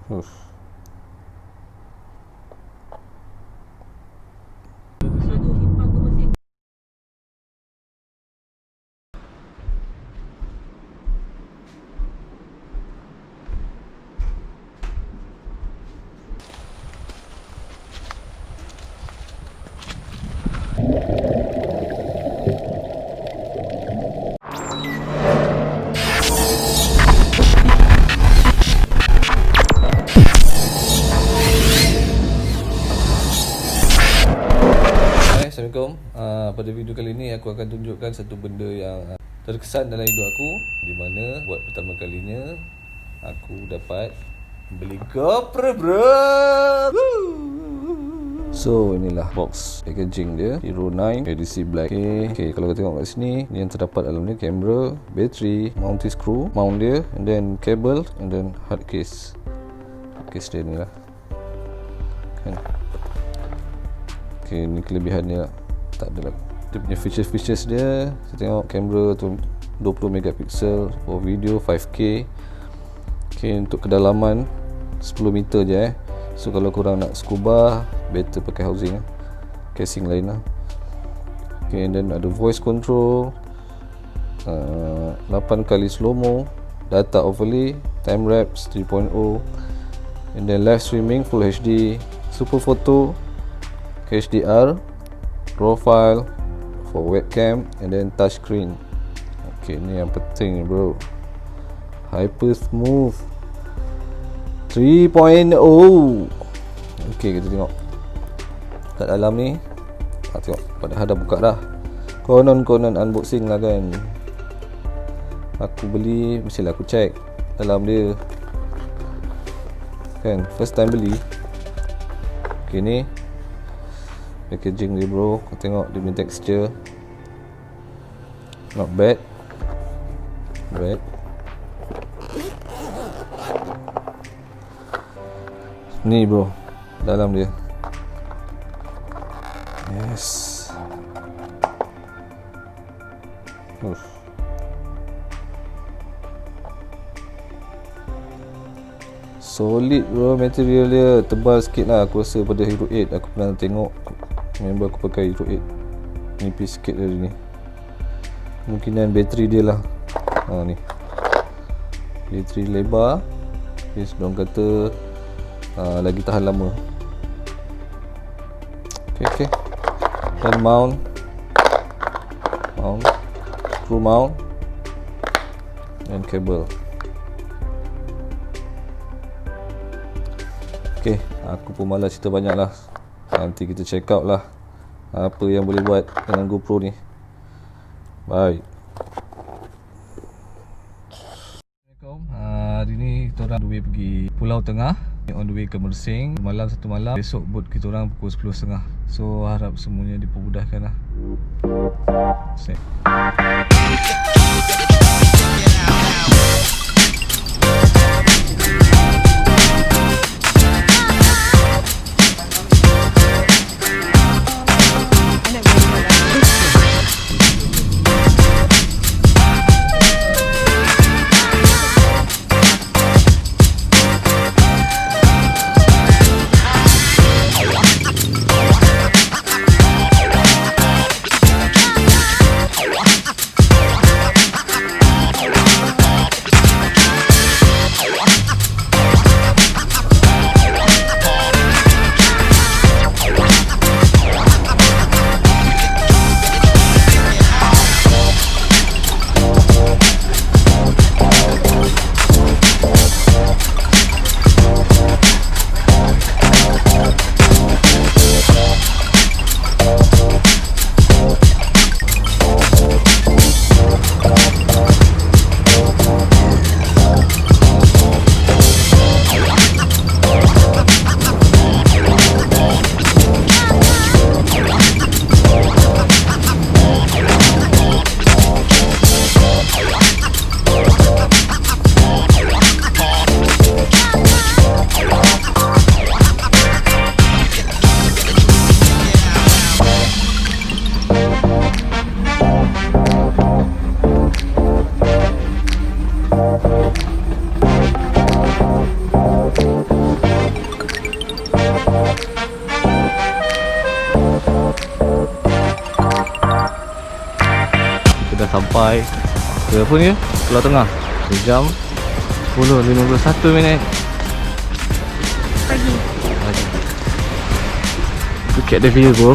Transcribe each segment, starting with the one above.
Assalamualaikum. Pada video kali ini aku akan tunjukkan satu benda yang terkesan dalam hidup aku, di mana buat pertama kalinya aku dapat beli GoPro, bro. So inilah box packaging dia, Hero 9 edisi black. Okay, kalau kita tengok kat sini, ni yang terdapat dalam ni kamera, bateri, mounting screw, mount dia, and then cable, and then hard case. Case dia ni lah kan. Okay, ni kelebihan dia. Tak ada lah. Dia punya features dia, kita tengok kamera tu 20 megapiksel for video 5K. Okay, untuk kedalaman 10 meter je So kalau korang nak scuba, better pakai housing casing lain lah. Okay, and then ada voice control, 8 kali slow-mo, data overlay, time lapse 3.0, and then live streaming full HD, super photo, HDR, profile for webcam, and then touch screen. Okay, ni yang penting bro, hyper smooth 3.0. Okay, kita tengok kat dalam ni. Tengok, padahal dah buka dah. Konon unboxing lah kan. Aku beli, mestilah aku check dalam dia kan, first time beli. Okay, ni packaging dia bro. Kau tengok dia punya texture, not bad. Ni bro, dalam dia. Yes. Solid bro, material dia tebal sikit lah aku rasa pada Hero 8. Aku pernah tengok member aku pakai Hero 8, nipis sikit dari ni. Kemungkinan bateri dia lah. Ni bateri lebar. Yes, diorang kata lagi tahan lama. Okay. Dan mount, screw mount, dan kabel. Okay, aku pun malas cerita banyak lah. Nanti kita check out lah apa yang boleh buat dengan GoPro ni. Bye. Assalamualaikum. Hari ni kita orang on the way pergi Pulau Tengah, on the way ke Mersing. Malam satu malam, besok boat kita orang pukul 10.30. So harap semuanya dipermudahkan lah. sampai ke apa ni? Pulau Tengah. Sejam 10:51 minit Pagi. Look at the view, bro.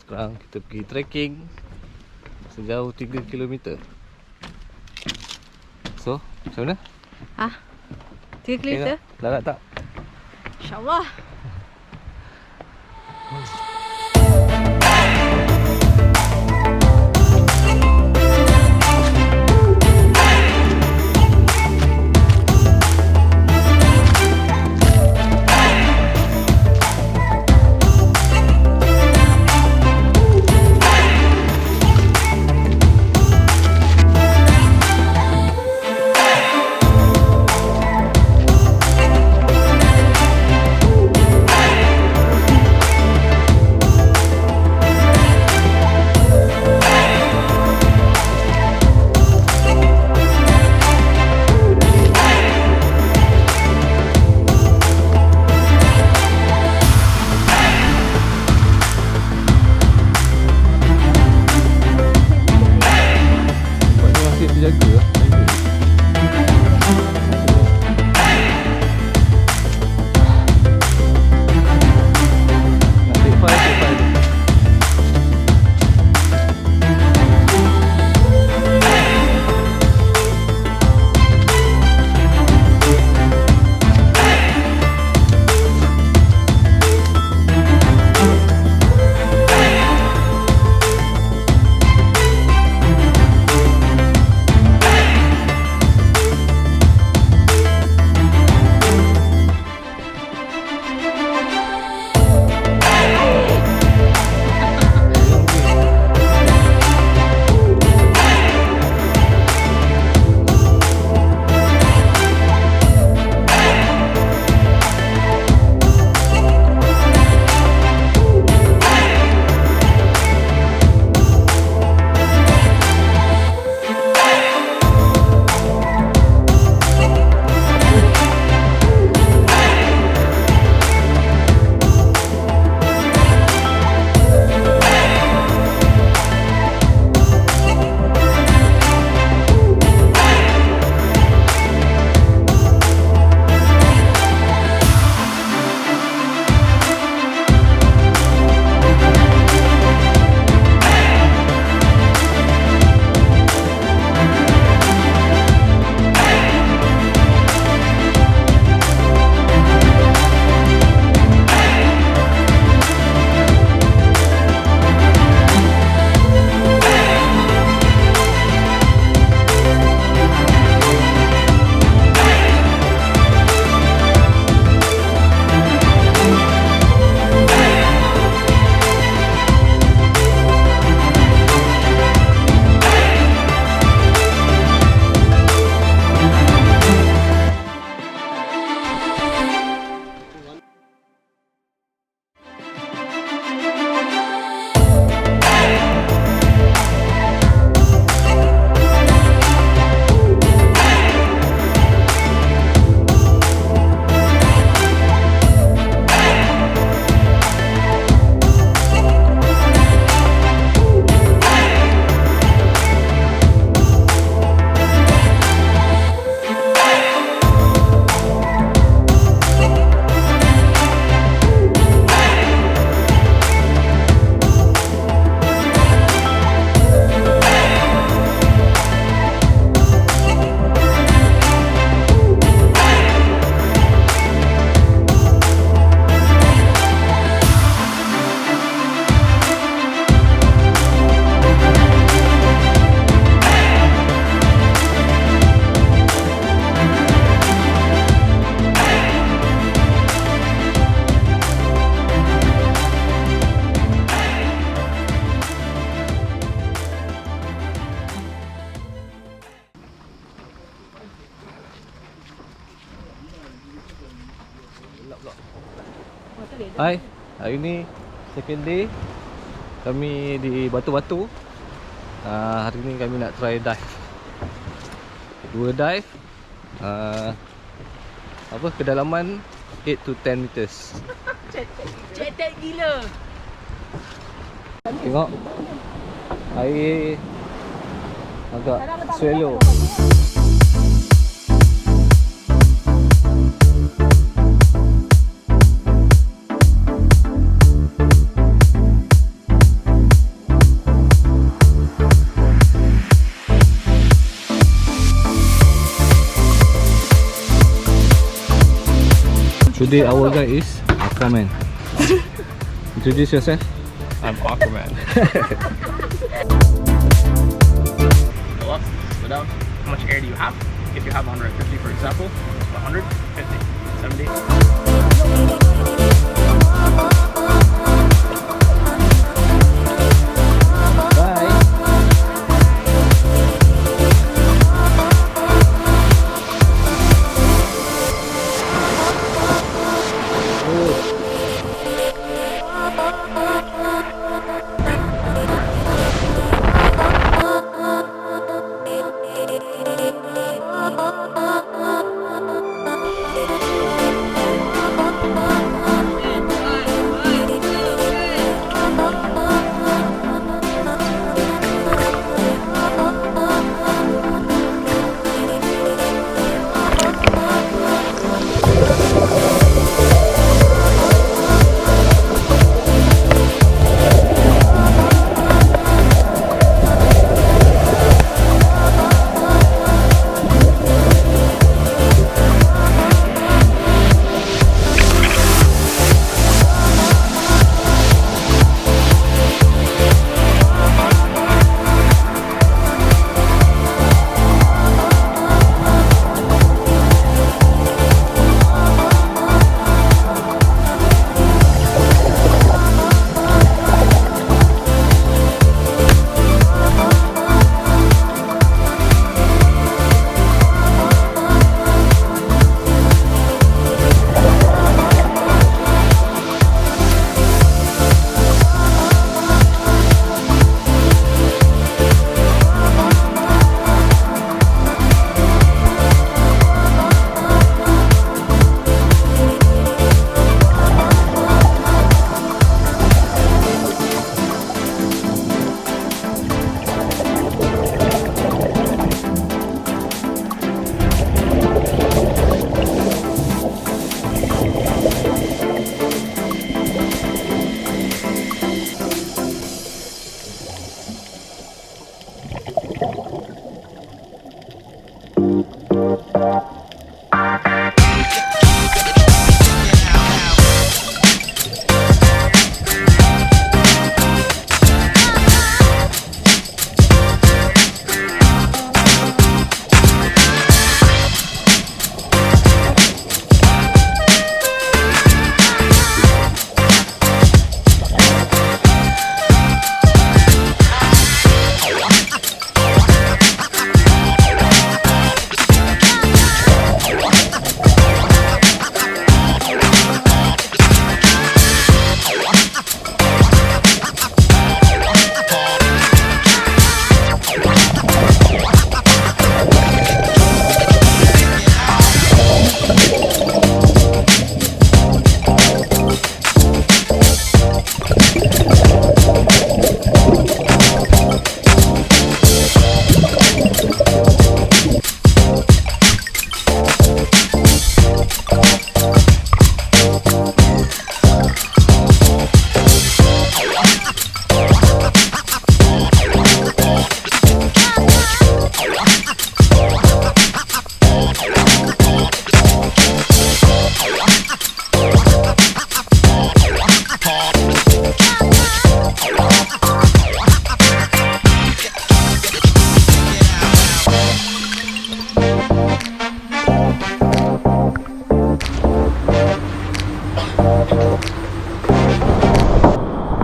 Sekarang kita pergi trekking sejauh 3 km. So, macam mana? 3 km? Larat tak? InsyaAllah. Hai, hari ni second day kami di Batu-Batu. Hari ni kami nak try dive. Dua dive. Kedalaman 8 to 10 meters. Cetek gila. Tengok air agak swallow. Today our guy is Rakaman. Introduce yourself. I'm Aquaman. Go up, go down. How much air do you have? If you have 150, for example, 150, 70. Bye.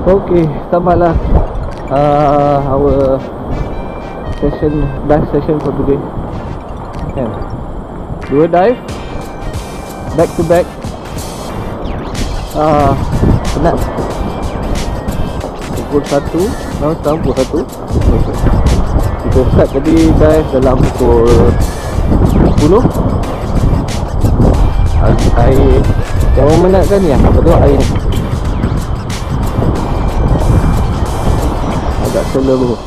Okay, tamatlah our dive session for today. Kan, dua dive back to back. penat. Pukul 1. Sekarang pukul 1. Kita start tadi dive dalam pukul 10. Air yang memenatkan ni lah. Kau tengok air ni agak slow.